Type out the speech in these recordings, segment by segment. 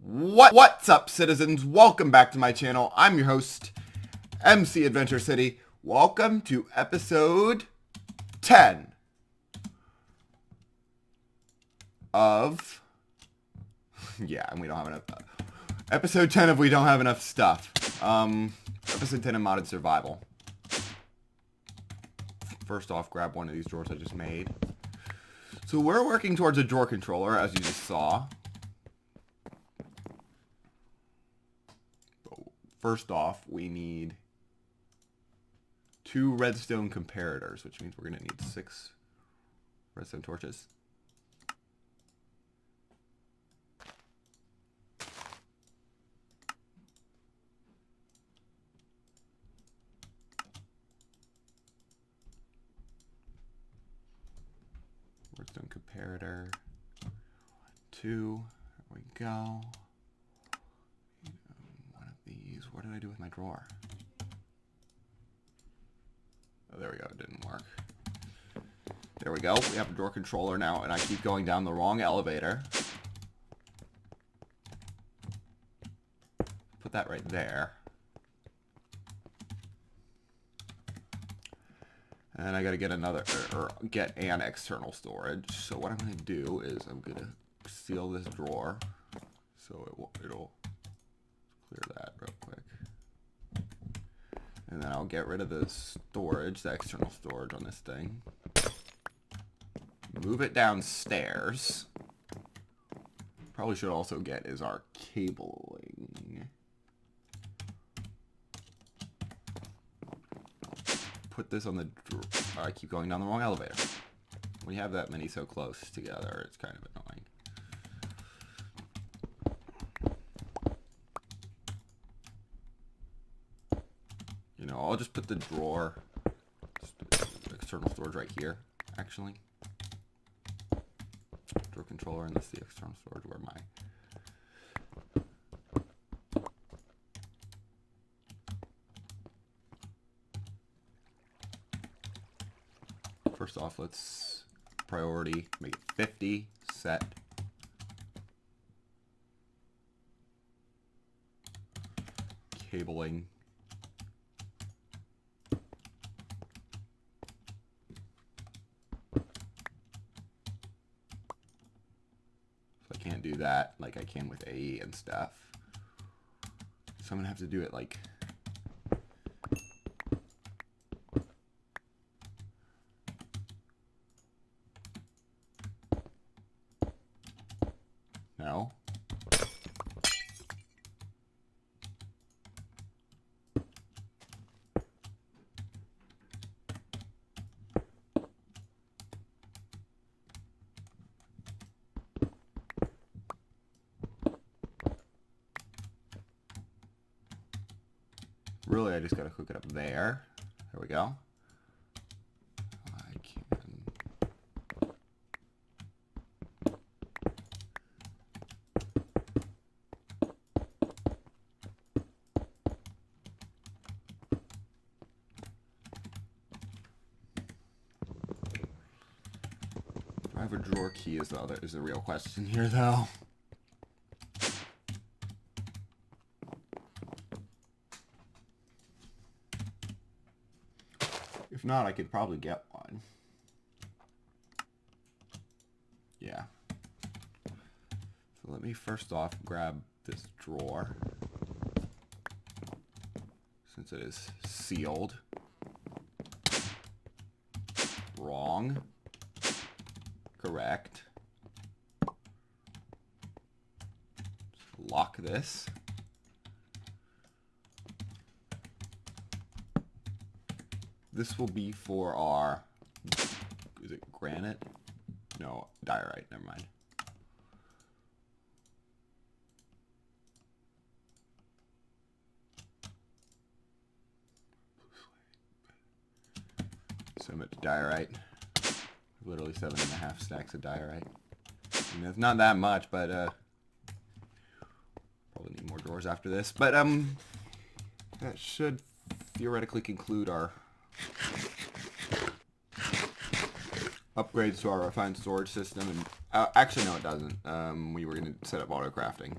What's up, citizens? Welcome back to my channel. I'm your host, MC Adventure City. Welcome to episode 10 of... yeah, and we don't have enough... episode 10 of We Don't Have Enough Stuff. Episode 10 of Modded Survival. First off, grab one of these drawers I just made. So we're working towards a drawer controller, as you just saw. First off, we need 2 redstone comparators, which means we're going to need 6 redstone torches. Redstone comparator. 2. There we go. What did I do with my drawer? Oh, there we go. It didn't work. There we go. We have a drawer controller now, and I keep going down the wrong elevator. Put that right there. And I gotta get another, or get an external storage. So what I'm gonna do is I'm gonna seal this drawer, so it'll clear that real quick. And then I'll get rid of the storage, the external storage on this thing. Move it downstairs. Probably should also get is our cabling. Put this on the drawer. I keep going down the wrong elevator. When you have that many so close together, it's kind of annoying. You know, I'll just put the drawer, external storage right here, actually. Drawer controller, and this is the external storage where my... First off, let's priority, make it 50, set. Cabling. Can't do that like I can with AE and stuff. So I'm gonna have to do it like no. Really, I just gotta hook it up there. There we go. I can... Do I have a drawer key is the real question here, though. If not, I could probably get one. Yeah. So let me first off grab this drawer, since it is sealed. Wrong. Correct. Lock this. This will be for our, is it granite? No, diorite, never mind. So much diorite. Literally 7.5 stacks of diorite. I mean, it's not that much, but probably need more drawers after this. But that should theoretically conclude our upgrades to our refined storage system. And actually, no, it doesn't. We were going to set up autocrafting.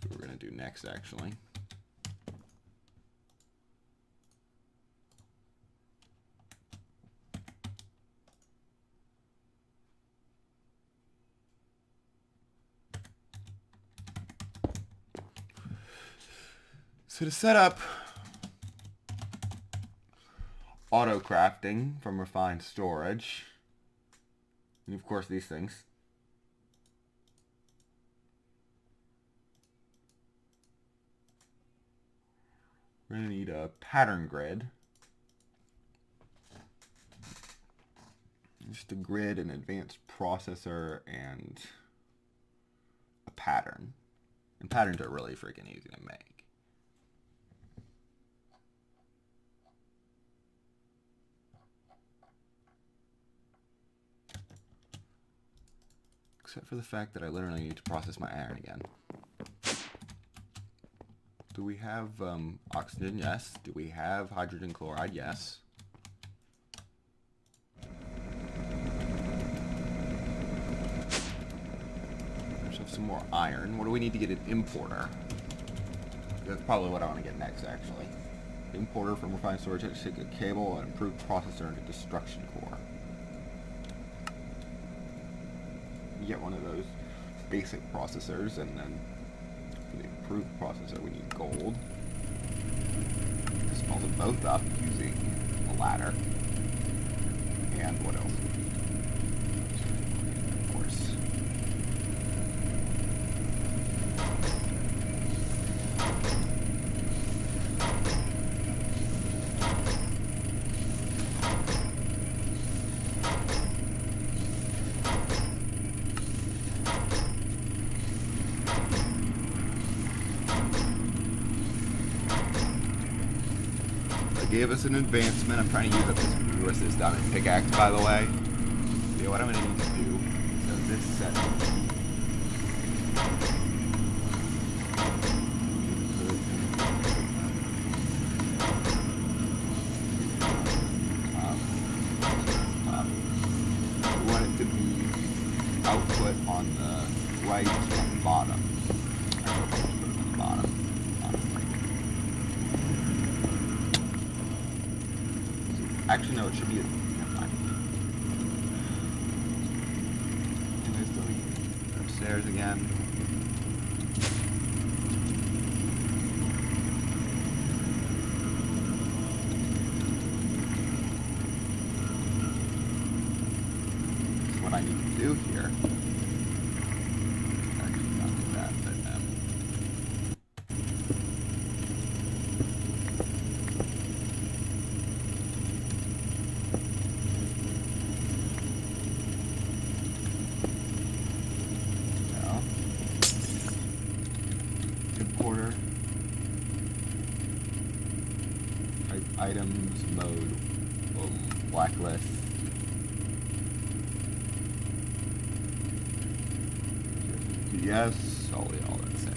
what we're going to do next, actually. So to set up Autocrafting from refined storage, and of course these things, we're going to need a pattern grid. Just a grid, an advanced processor, and a pattern. And patterns are really freaking easy to make. Except for the fact that I literally need to process my iron again. Do we have oxygen? Yes. Do we have hydrogen chloride? Yes. Let's have some more iron. What do we need to get an importer? That's probably what I want to get next, actually. Importer from refined storage, take a cable, an improved processor, and a destruction core. Get one of those basic processors, and then for the improved processor we need gold. Small them both up using a ladder. And what else do we need? Of course. Gave us an advancement. I'm trying to use up this resources down in pickaxe, by the way. Yeah, what I'm going to need to do, so this set. We want it to be output on the right and bottom. Actually, no, it should be never mind. Upstairs again. That's what I need to do here. Actually, not do that, but items, mode, blacklist. Yes, all that same.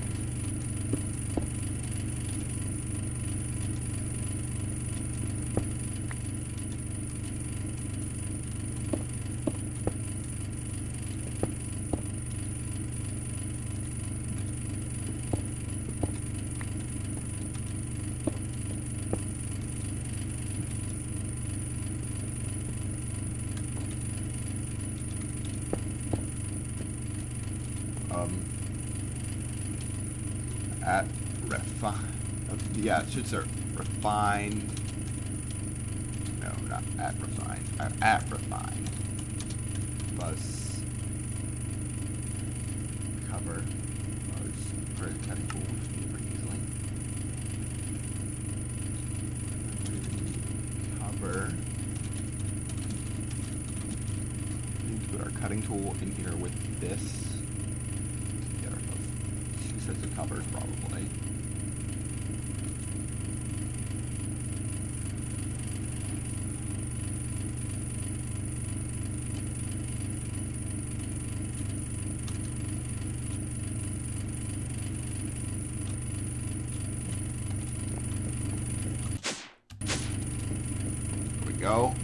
At refine, yeah, it should say refine. No, not at refine. At refine. Plus cover. Oh, it's very cutting tool, which can be pretty easily. Cover. We need to put our cutting tool in here with this. Sets of covers, probably. There we go.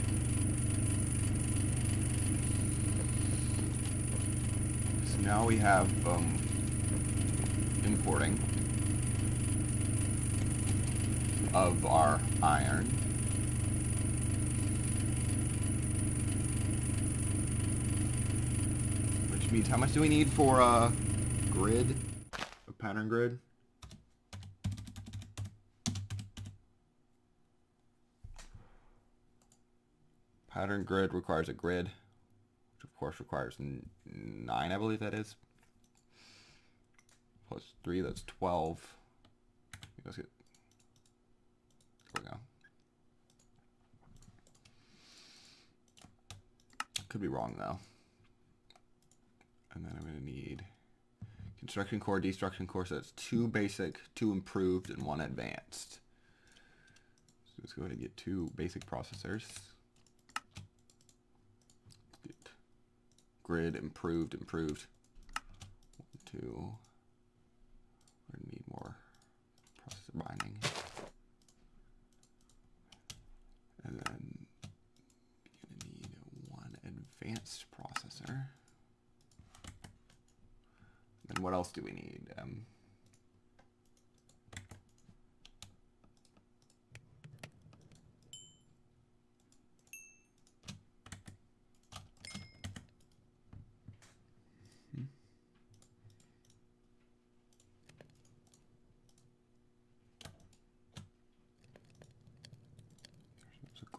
So now we have importing of our iron. Which means, how much do we need for a grid? A pattern grid? Pattern grid requires a grid, which of course requires 9, I believe that is. Plus 3, that's 12. Let's get, there we go. Could be wrong though. And then I'm going to need construction core, destruction core, so that's 2 basic, 2 improved, and 1 advanced. So let's go ahead and get 2 basic processors. Grid, improved. 1, 2. We're going to need more processor binding. And then you're going to need 1 advanced processor. And what else do we need?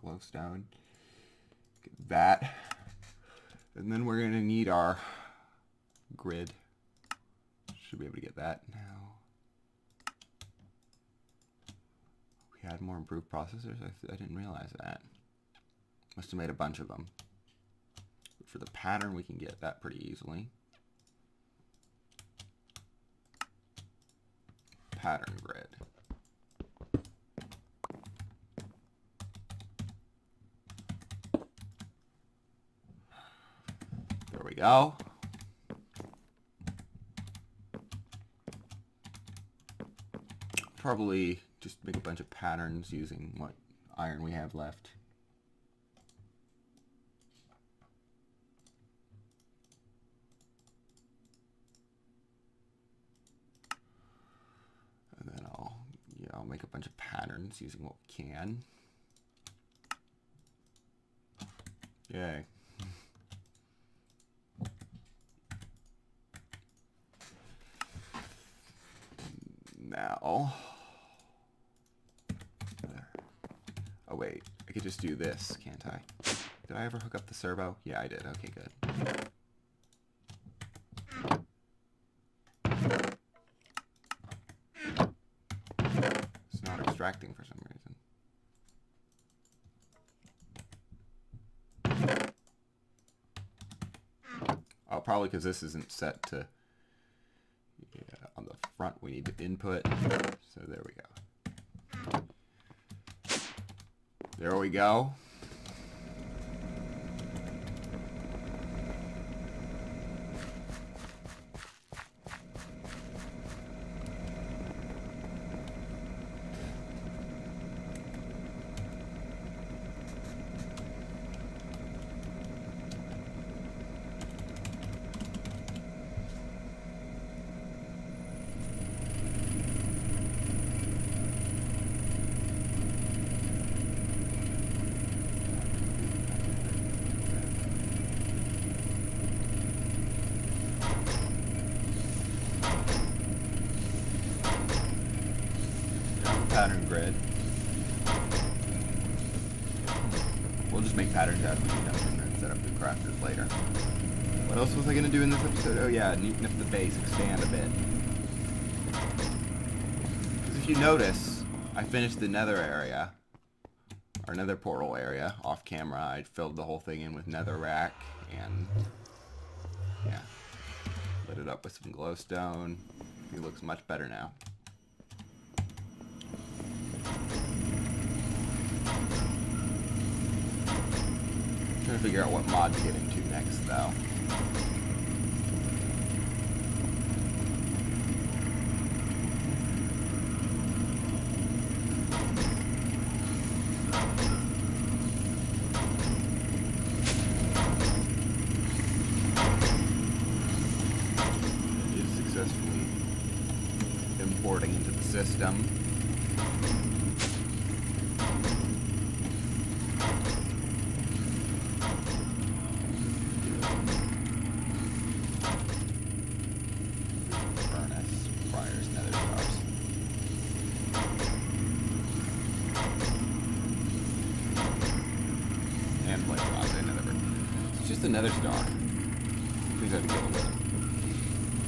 Glowstone. Get that. And then we're going to need our grid. Should be able to get that now. We had more improved processors? I didn't realize that. Must have made a bunch of them. But for the pattern, we can get that pretty easily. Pattern grid. There we go. Probably just make a bunch of patterns using what iron we have left. And then I'll make a bunch of patterns using what we can. Yay. Now, oh wait, I could just do this, can't I? Did I ever hook up the servo? Yeah, I did. Okay, good. It's not extracting for some reason. Oh, probably because this isn't set to... on the front we need to input, so there we go. There we go. Pattern grid. We'll just make patterns out of these and then set up the crafters later. What else was I going to do in this episode? Oh yeah, neaten up the base, expand a bit. Because if you notice, I finished the nether area, or nether portal area, off camera. I filled the whole thing in with netherrack, and yeah, lit it up with some glowstone. It looks much better now. Trying to figure out what mod to get into next, though. It is successfully importing into the system. Furnace, fryers, nether stars. And plate rods and nether. It's just a nether star. Please have to kill with it.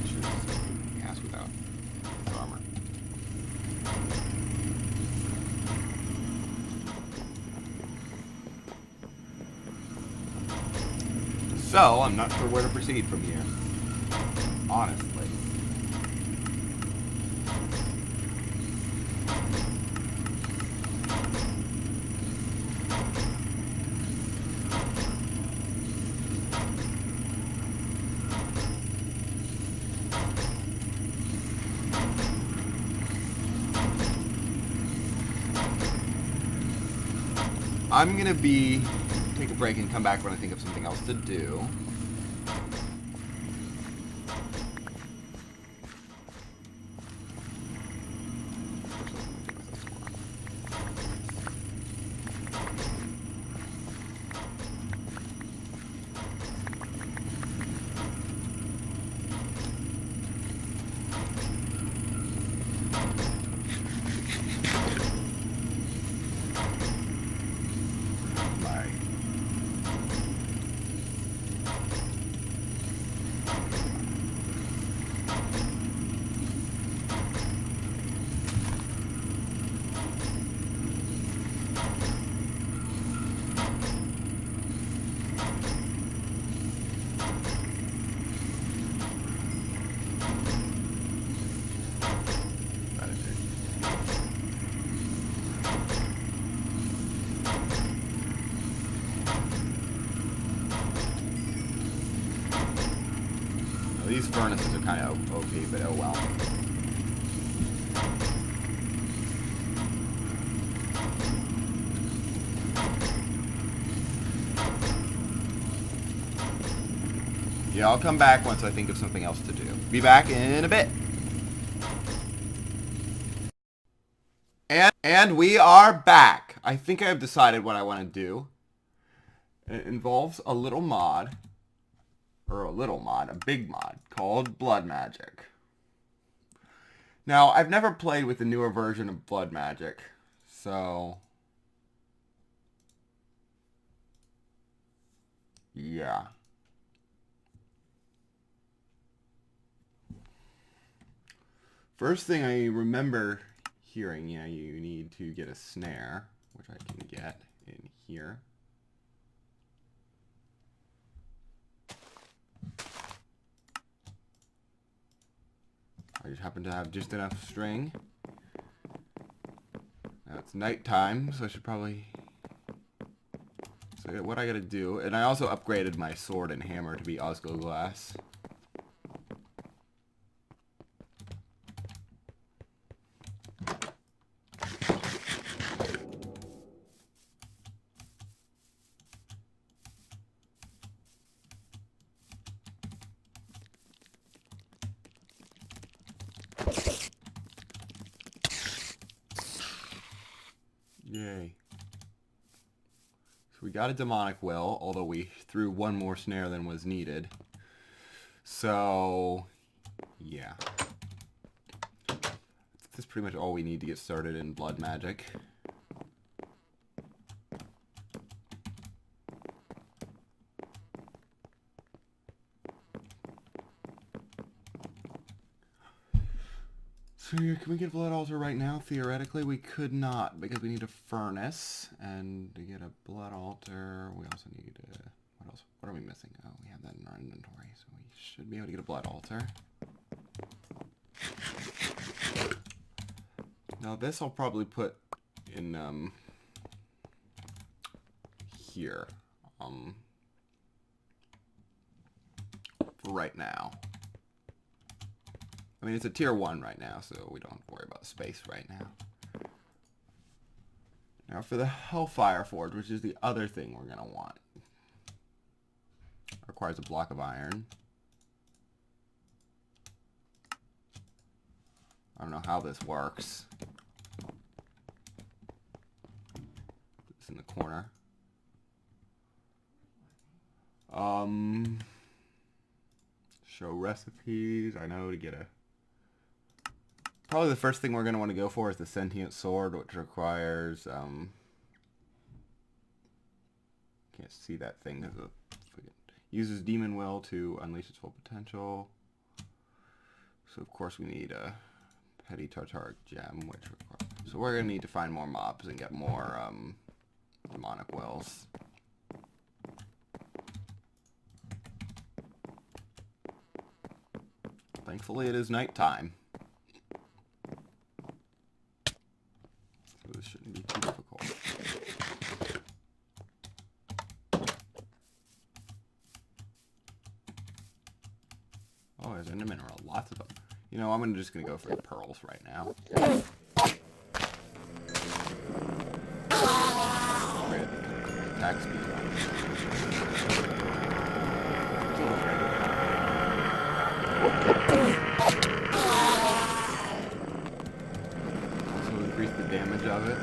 Shoot this cast without armor. So, I'm not sure where to proceed from here. Honestly. I'm gonna take a break and come back when I think of something else to do. These furnaces are kind of OP, but oh well. Yeah, I'll come back once I think of something else to do. Be back in a bit. And we are back. I think I have decided what I want to do. It involves a little mod. Or a big mod, called Blood Magic. Now, I've never played with the newer version of Blood Magic, so... yeah. First thing I remember hearing, yeah, you need to get a snare, which I can get in here. I just happen to have just enough string. Now it's nighttime, so I should probably... So what I gotta do... And I also upgraded my sword and hammer to be Osco glass. Yay. So we got a demonic will, although we threw one more snare than was needed. So, yeah. That's pretty much all we need to get started in Blood Magic. So can we get a blood altar right now? Theoretically, we could not, because we need a furnace, and to get a blood altar, we also need a... what else? What are we missing? Oh, we have that in our inventory, so we should be able to get a blood altar. Now this I'll probably put in, here, for right now. I mean, it's a tier 1 right now, so we don't have to worry about space right now. Now for the Hellfire Forge, which is the other thing we're going to want. It requires a block of iron. I don't know how this works. It's in the corner. Show recipes. I know to get a... Probably the first thing we're going to want to go for is the sentient sword, which requires, can't see that thing. Uses demon will to unleash its full potential. So of course we need a petty tartaric gem, which requires... So we're going to need to find more mobs and get more, demonic wills. Thankfully it is nighttime. So this shouldn't be too difficult. Oh, there's an mineral. Lots of them. You know, I'm just going to go for the pearls right now. Great attack speed. Also increase the damage of it.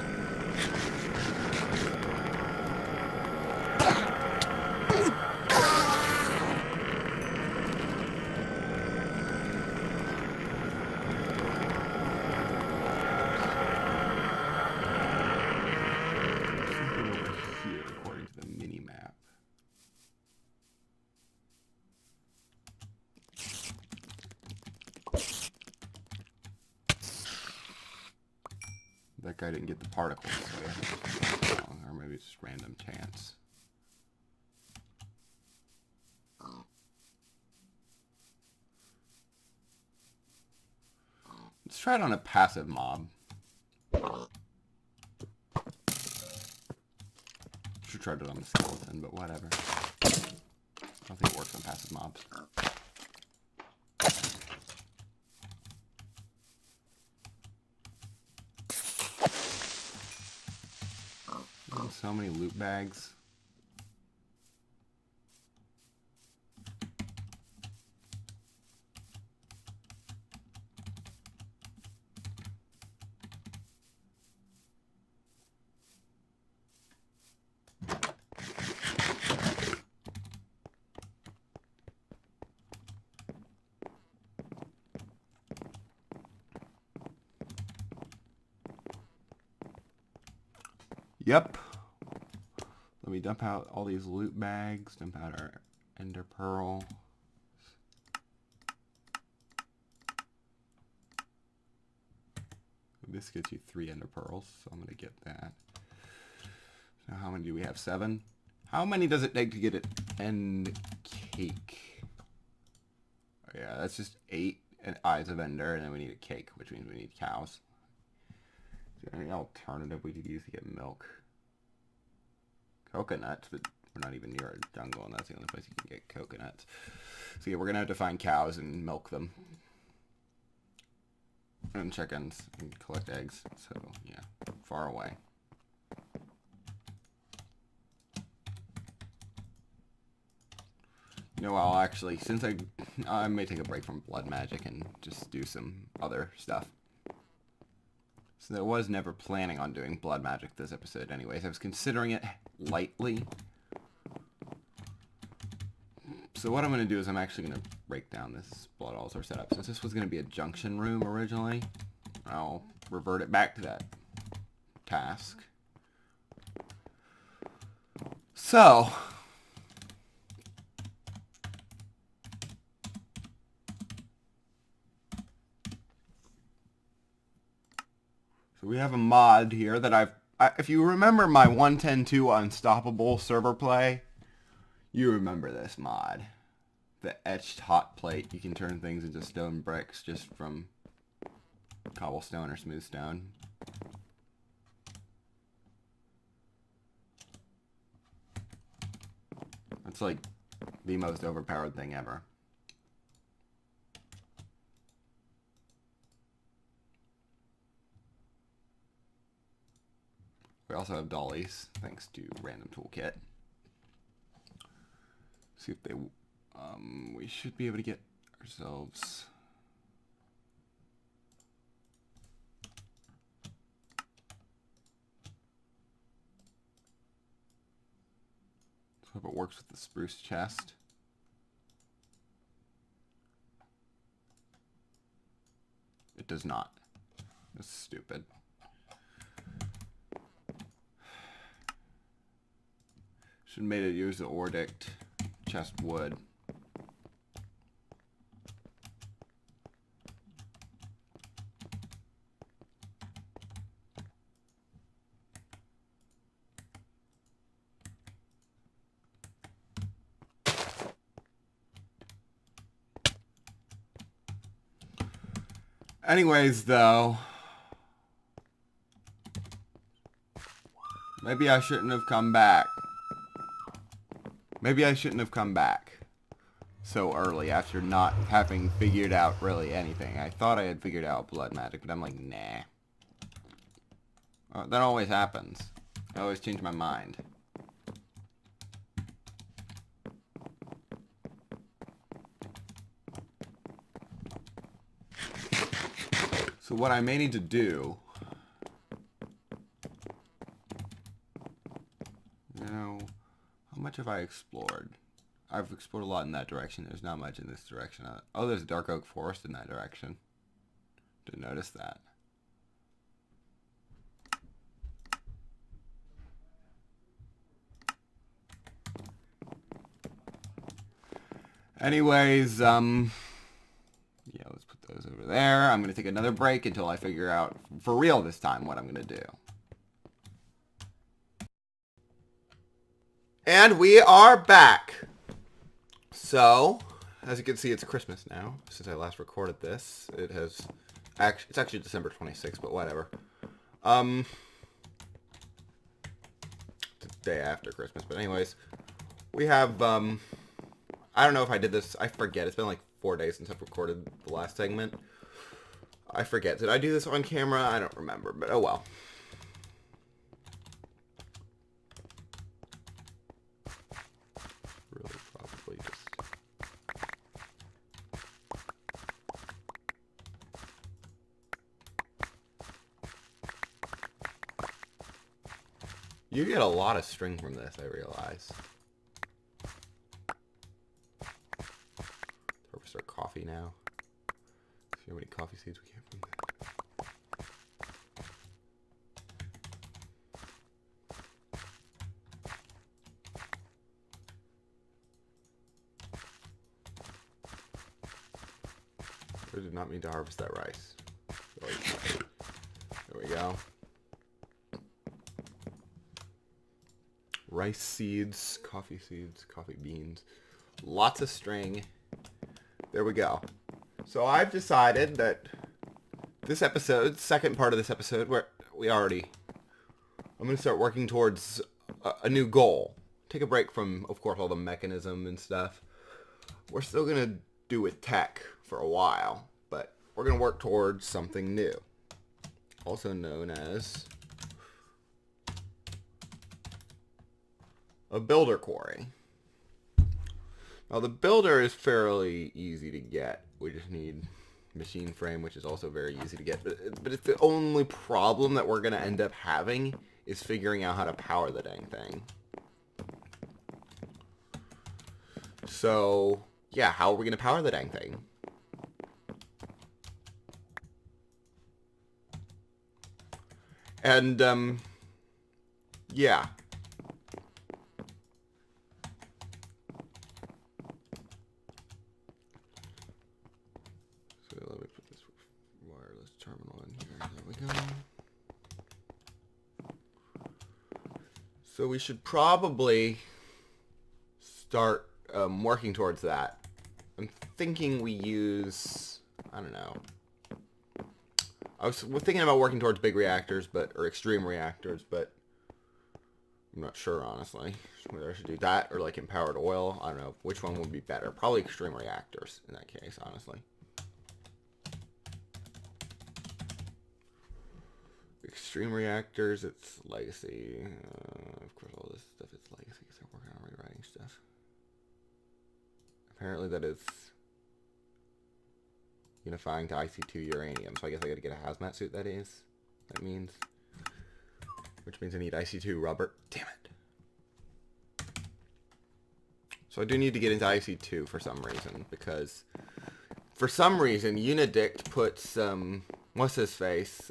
That guy didn't get the particles, so or maybe it's just random chance. Let's try it on a passive mob. Should try it on the skeleton, but whatever. I don't think it works on passive mobs. So many loot bags. Yep. Let me dump out all these loot bags, dump out our ender pearl. This gets you 3 ender pearls, so I'm going to get that. So how many do we have? 7? How many does it take to get an end cake? Oh, yeah, that's just 8 eyes of ender, and then we need a cake, which means we need cows. Is there any alternative we could use to get milk? Coconuts, but we're not even near a jungle, and that's the only place you can get coconuts. So yeah, we're gonna have to find cows and milk them, and chickens, and collect eggs. So yeah, far away. You know, I'll actually, since I may take a break from blood magic and just do some other stuff. So I was never planning on doing blood magic this episode anyways. I was considering it lightly. So what I'm going to do is I'm actually going to break down this blood altar setup. Since this was going to be a junction room originally, I'll revert it back to that task. So we have a mod here that if you remember my 1.10.2 Unstoppable server play, you remember this mod. The etched hot plate. You can turn things into stone bricks just from cobblestone or smooth stone. It's like the most overpowered thing ever. We also have dollies, thanks to Random Toolkit. See if they, we should be able to get ourselves Hope it works with the spruce chest. It does not. That's stupid. Should have made it use the Ordict chest wood. Anyways, though, maybe I shouldn't have come back. Maybe I shouldn't have come back so early after not having figured out really anything. I thought I had figured out blood magic, but I'm like, nah. That always happens. I always change my mind. So what I may need to do, you know, how much have I explored? I've explored a lot in that direction. There's not much in this direction. Oh, there's a dark oak forest in that direction. Didn't notice that. Anyways, yeah, let's put those over there. I'm going to take another break until I figure out, for real this time, what I'm going to do. And we are back. So, as you can see, it's Christmas now, since I last recorded this. It's actually December 26th, but whatever. It's the day after Christmas, but anyways, we have, I don't know if I did this, I forget, it's been like 4 days since I've recorded the last segment. I forget, did I do this on camera? I don't remember, but oh well. Really probably just... You get a lot of string from this, I realize. Harvest our coffee now. See how many coffee seeds we get from that. I did not mean to harvest that rice. There we go. Rice seeds, coffee beans, lots of string. There we go. So I've decided that this episode, second part of this episode, where I'm going to start working towards a new goal. Take a break from, of course, all the mechanism and stuff. We're still going to do with tech for a while, but we're going to work towards something new. Also known as a builder quarry. Now the builder is fairly easy to get. We just need machine frame, which is also very easy to get. But it's the only problem that we're going to end up having is figuring out how to power the dang thing. So, yeah, how are we going to power the dang thing? And, yeah. So let me put this wireless terminal in here. There we go. So we should probably start working towards that. I'm thinking we use, I don't know. I was thinking about working towards big reactors, or extreme reactors, but I'm not sure, honestly, whether I should do that or like empowered oil. I don't know which one would be better. Probably extreme reactors in that case, honestly. Extreme reactors, it's legacy. Of course, all this stuff is legacy because I'm working on rewriting stuff. Apparently, that is unifying to IC2 uranium, so I guess I gotta get a hazmat suit, that means. Which means I need IC2 rubber. Damn it. So I do need to get into IC2 for some reason, because for some reason Unedict puts what's his face,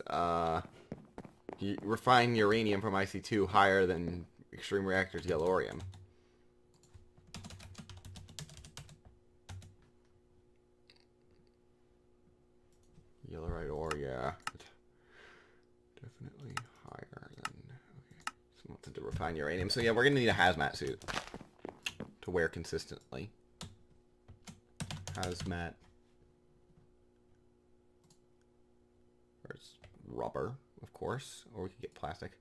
refined uranium from IC2 higher than Extreme Reactor's yellorium. Yellorite ore, yeah. Definitely higher than... Okay. Smelted to refine uranium. So yeah, we're going to need a hazmat suit to wear consistently. Hazmat. There's rubber, of course. Or we could get plastic.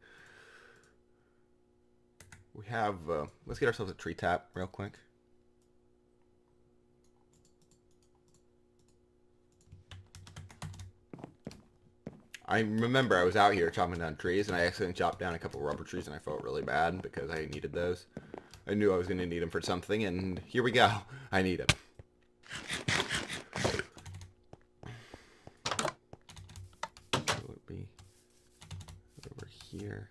We have... let's get ourselves a tree tap real quick. I remember I was out here chopping down trees, and I accidentally chopped down a couple rubber trees, and I felt really bad because I needed those. I knew I was going to need them for something, and here we go. I need them. Will it be over here?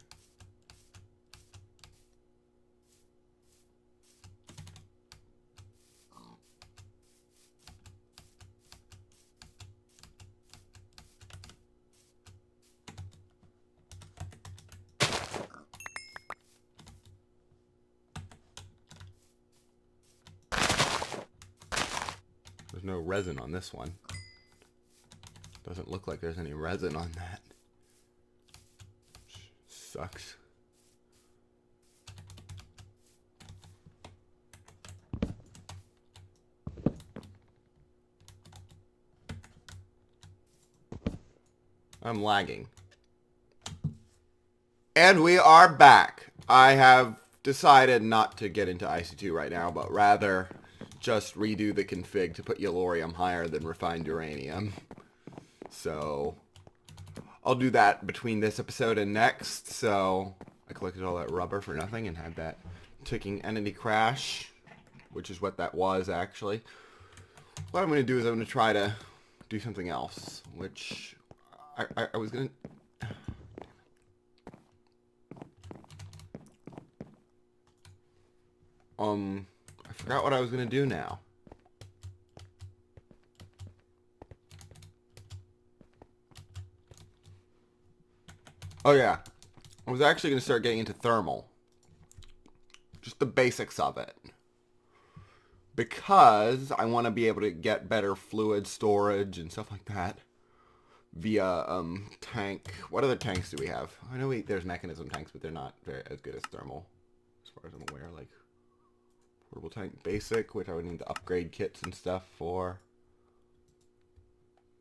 There's no resin on this one. Doesn't look like there's any resin on that. Sucks. I'm lagging. And we are back. I have decided not to get into IC2 right now, but rather just redo the config to put yellorium higher than refined uranium. So I'll do that between this episode and next. So I collected all that rubber for nothing and had that ticking entity crash, which is what that was actually. What I'm going to do is I'm going to try to do something else, which I was going to... I forgot what I was going to do now. Oh yeah, I was actually going to start getting into thermal. Just the basics of it. Because I want to be able to get better fluid storage and stuff like that via tank. What other tanks do we have? I know there's mechanism tanks, but they're not as good as thermal, as far as I'm aware. Like portable tank basic, which I would need the upgrade kits and stuff for.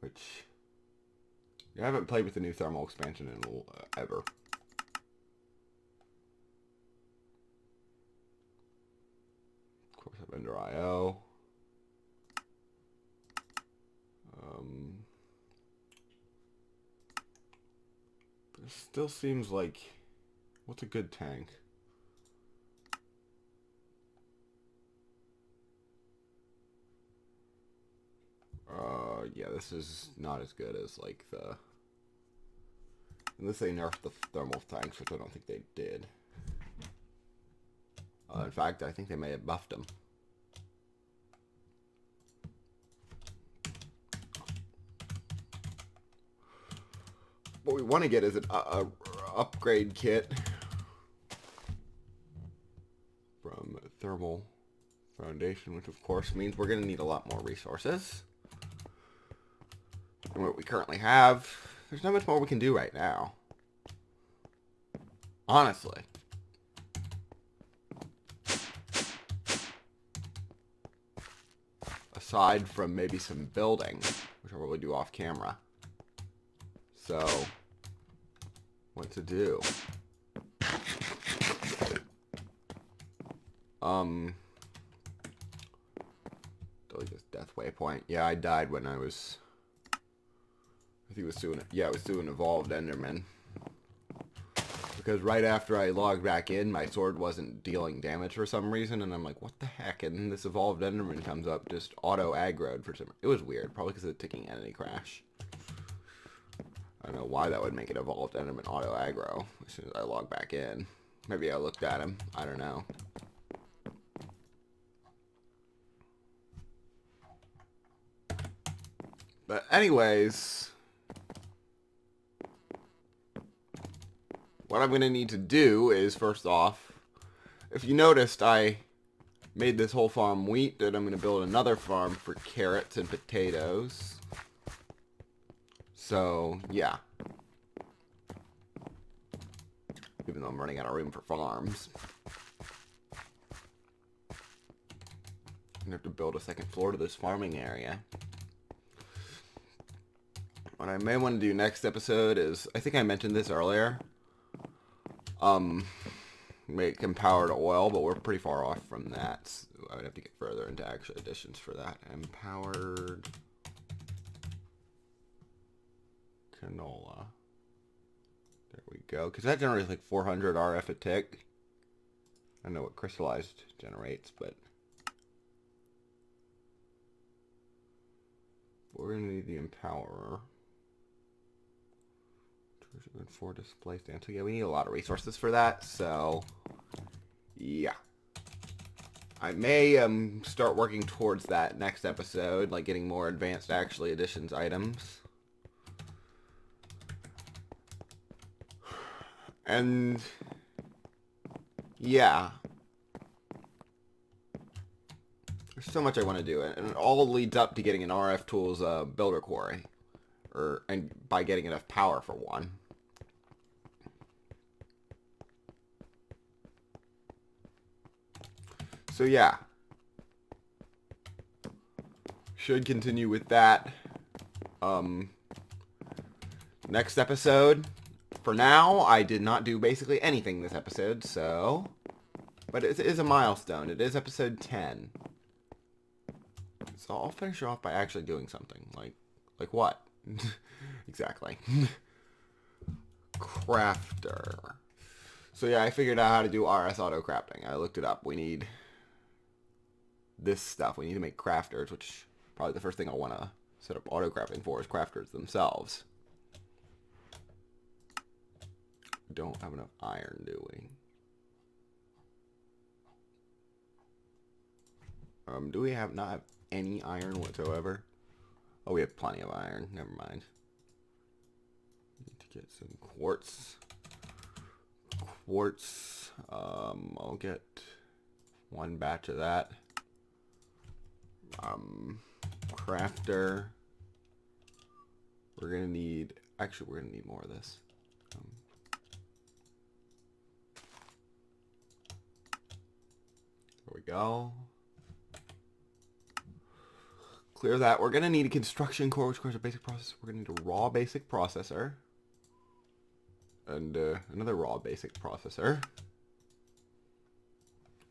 Which I haven't played with the new thermal expansion in ever. Of course, I have Ender IO. It still seems like, what's a good tank? Yeah, this is not as good as like the, unless they nerfed the thermal tanks, which I don't think they did. In fact, I think they may have buffed them. What we want to get is an upgrade kit from Thermal Foundation, which of course means we're going to need a lot more resources than what we currently have. There's not much more we can do right now, honestly. Aside from maybe some building, which I'll probably do off camera. So, what to do? Delete this death waypoint. Yeah, I died when I was, I think it was doing, yeah, it was doing Evolved Enderman. Because right after I logged back in, my sword wasn't dealing damage for some reason, and I'm like, what the heck? And then this Evolved Enderman comes up, just auto-aggroed for some... It was weird, probably because of the ticking entity crash. I don't know why that would make it Evolved Enderman auto-aggro as soon as I log back in. Maybe I looked at him. I don't know. But anyways, what I'm going to need to do is, first off, if you noticed, I made this whole farm wheat, then I'm going to build another farm for carrots and potatoes. So, yeah. Even though I'm running out of room for farms. I'm going to have to build a second floor to this farming area. What I may want to do next episode is, I think I mentioned this earlier, make empowered oil, but we're pretty far off from that. So I would have to get further into actual additions for that. Empowered canola. There we go. Because that generates like 400 RF a tick. I don't know what crystallized generates, but we're going to need the empowerer. 4 display stands. So yeah, we need a lot of resources for that. So yeah, I may start working towards that next episode, like getting more advanced actually additions items. And yeah, there's so much I want to do, and it all leads up to getting an RF Tools builder quarry, and by getting enough power for one. So yeah, should continue with that next episode. For now, I did not do basically anything this episode, so, but it is a milestone. It is episode 10. So I'll finish off by actually doing something. Like what? Exactly. Crafter. So yeah, I figured out how to do RS Autocrafting. I looked it up. We need this stuff. We need to make crafters, which probably the first thing I'll want to set up autocrafting for is crafters themselves. We don't have enough iron, do we? Do we not have any iron whatsoever? Oh, we have plenty of iron. Never mind. Need to get some quartz. I'll get one batch of that. Crafter. We're gonna need, actually we're gonna need more of this. There we go. Clear that. We're gonna need a construction core, which requires a basic processor. We're gonna need a raw basic processor. And another raw basic processor.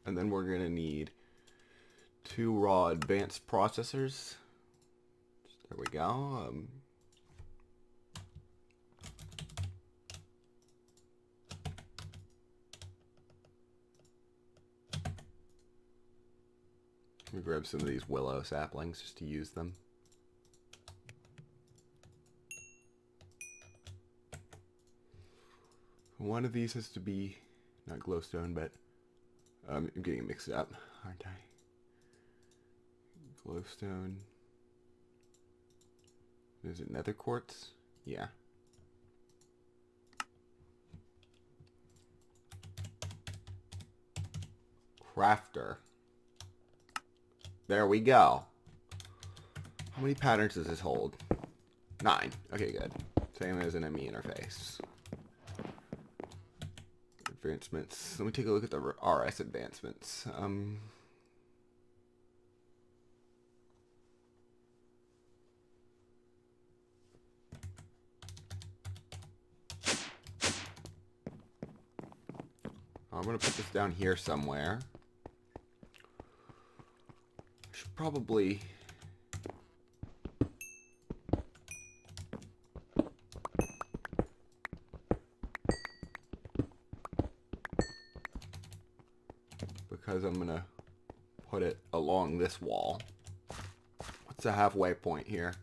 And then we're gonna need 2 raw advanced processors. There we go. Let me grab some of these willow saplings just to use them. One of these has to be not glowstone, but I'm getting it mixed up, aren't I? Glowstone. Is it nether quartz? Yeah. Crafter. There we go. How many patterns does this hold? 9. Okay, good. Same as an ME interface. Advancements. Let me take a look at the RS advancements. I'm going to put this down here somewhere. I should probably... because I'm going to put it along this wall. What's the halfway point here?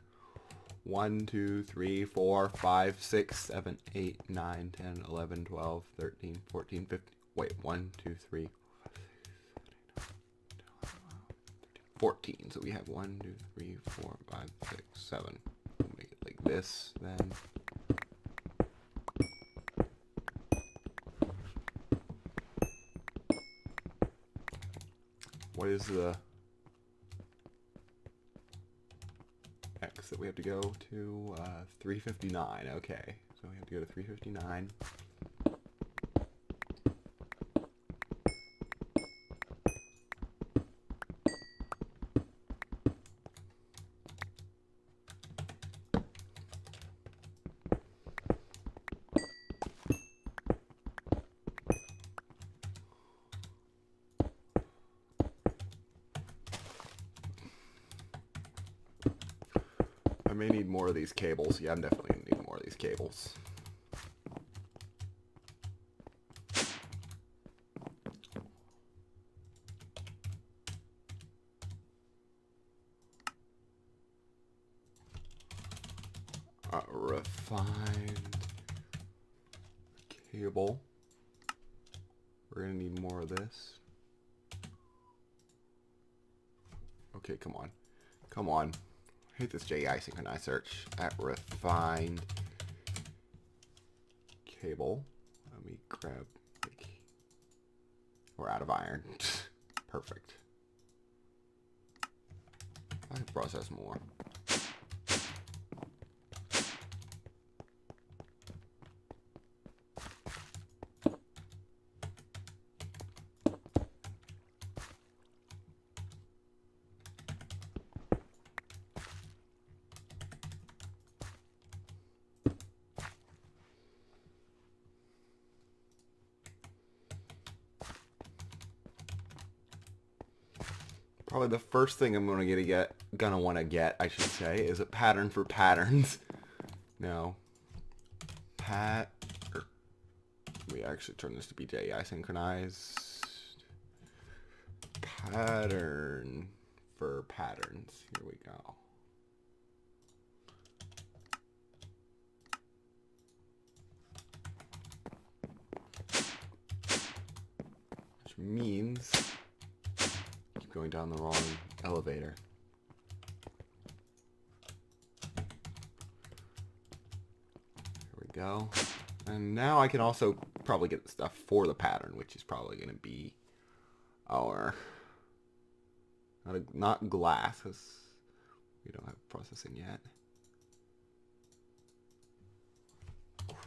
1, 2, 3, 4, 5, 6, 7, 8, 9, 10, 11, 12, 13, 14, 15. Wait, 1, 2, 3, 14. So we have 1, 2, 3, 4, 5, 6, 7. like this then. What is the X that we have to go to? 359. Okay, so we have to go to 359. I may need more of these cables. Yeah, I'm definitely going to need more of these cables. Refined cable. We're going to need more of this. Okay, come on. Come on. I hate this JEI synchronized search. At refined cable. Let me grab, like, we're out of iron. Perfect. I can process more. Probably the first thing I'm gonna want to get, I should say, is a pattern for patterns. No. We actually turn this to be JEI synchronized. Pattern for patterns. Here we go. Which means going down the wrong elevator. Here we go. And now I can also probably get the stuff for the pattern, which is probably going to be our not glass, because we don't have processing yet.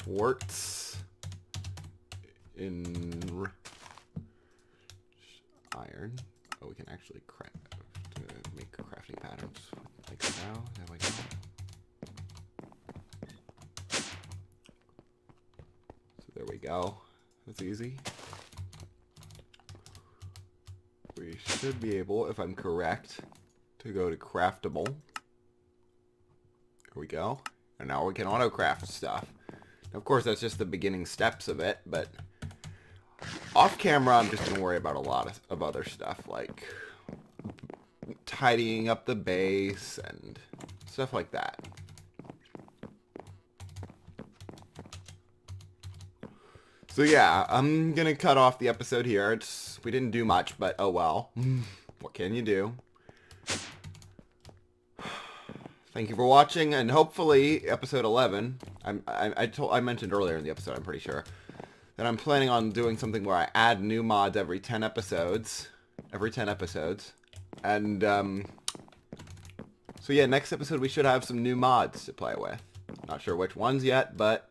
Quartz in iron. Oh, we can actually make crafting patterns like so. There we go. So there we go. That's easy. We should be able, if I'm correct, to go to craftable. There we go. And now we can auto-craft stuff. Now, of course, that's just the beginning steps of it, but off camera, I'm just going to worry about a lot of other stuff, like tidying up the base and stuff like that. So yeah, I'm going to cut off the episode here. We didn't do much, but oh well. What can you do? Thank you for watching, and hopefully episode 11, I mentioned earlier in the episode, I'm pretty sure, that I'm planning on doing something where I add new mods every 10 episodes. And, so yeah, next episode we should have some new mods to play with. Not sure which ones yet, but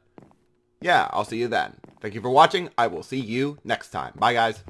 yeah, I'll see you then. Thank you for watching. I will see you next time. Bye, guys.